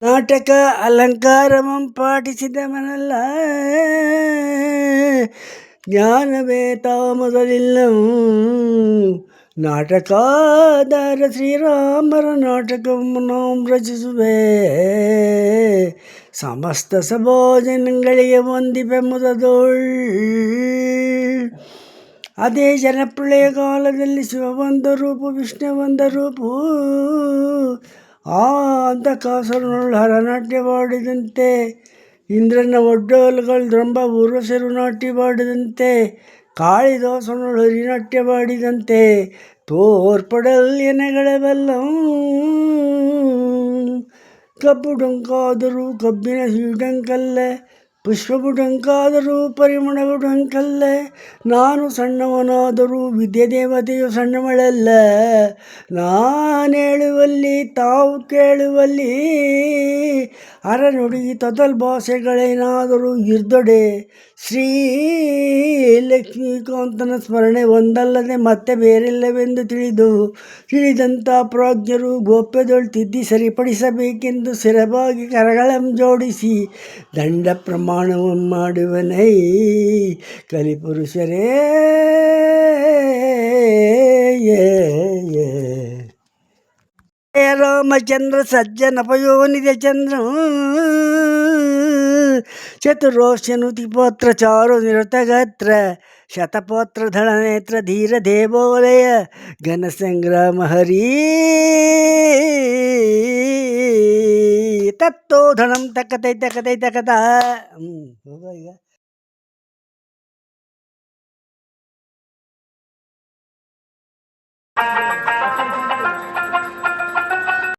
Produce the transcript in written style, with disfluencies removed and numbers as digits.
ನಾಟಕ ಅಲಂಕಾರಮಂ ಪಾಠಿಸಿದವನಲ್ಲ, ಜ್ಞಾನವೇ ತಾಮೊದಲಿಲ್ಲಂ. ನಾಟಕಾಧಾರ ಶ್ರೀರಾಮರ ನಾಟಕವನ್ನು ನಾವು ರಚಿಸುವೆ, ಸಮಸ್ತ ಸಭೋಜನಗಳಿಗೆ ವಂದಿಪೆಂಬುದೋಳ್. ಅದೇ ಜನಪ್ರಳಯ ಕಾಲದಲ್ಲಿ ಶಿವ ಒಂದು ರೂಪು, ವಿಷ್ಣು ಒಂದು ರೂಪು. ಆ ಅಂಧಕಾಸುರನೊಳು ಹರನಾಟ್ಯವಾಡಿದಂತೆ, ಇಂದ್ರನ ಒಡ್ಡೋಲುಗಳು ದ್ರಂಬ ಊರ್ವಶರು ನಾಟ್ಯವಾಡಿದಂತೆ, ಕಾಳಿದಾಸನೊಳು ಹರಿನಾಟ್ಯವಾಡಿದಂತೆ ತೋರ್ಪಡಲ್ ಎನೆಗಳವೆಲ್ಲಂ. ಕಬ್ಬು ಡೊಂಕಾದರೂ ಕಬ್ಬಿನ ಸೀಡಂಕಲ್ಲ, ಪುಷ್ಪವು ಡೊಂಕಾದರೂ ಪರಿಮಳವು ಡೊಂಕಲ್ಲ. ನಾನು ಸಣ್ಣವನಾದರೂ ವಿದ್ಯೆ ದೇವತೆಯು ಸಣ್ಣವಳಲ್ಲ. ನಾನೇಳುವಲ್ಲಿ ತಾವು ಕೇಳುವಲ್ಲಿ, ಅರನುಡಿ ತೊದಲ್ ಭಾಷೆಗಳೇನಾದರೂ ಇರ್ದೊಡೆ. ಶ್ರೀ ಲಕ್ಷ್ಮೀಕಾಂತನ ಸ್ಮರಣೆ ಒಂದಲ್ಲದೆ ಮತ್ತೆ ಬೇರೆಲ್ಲವೆಂದು ತಿಳಿದಂಥ ಪ್ರಾಜ್ಞರು ಗೋಪ್ಯದೊಳ್ ತಿದ್ದಿ ಸರಿಪಡಿಸಬೇಕೆಂದು ಸ್ಥಿರವಾಗಿ ಕರಗಳಂ ಜೋಡಿಸಿ ದಂಡ ಪ್ರಮಾಣವಂ ಮಾಡುವನೈ. ಕಲಿಪುರುಷರೇ ರಾಮಚಂದ್ರ ಸಜ್ಜನಪಯೋನಿಜ ಚಂದ್ರ, ಚತುರೋಶ್ಯನುತಿಪೋತ್ರ ಚಾರು ನಿರತಗಾತ್ರ, ಶತಪೋತ್ರ ನೇತ್ರ ಧೀರ ದೇವೋಲಯ ಘನ ಸಂಗ್ರಾಮ ಹರಿ. ತತ್ತೋಧನಂ ತಕತೈ ತಕತೈ ತಕತ. ಈಗ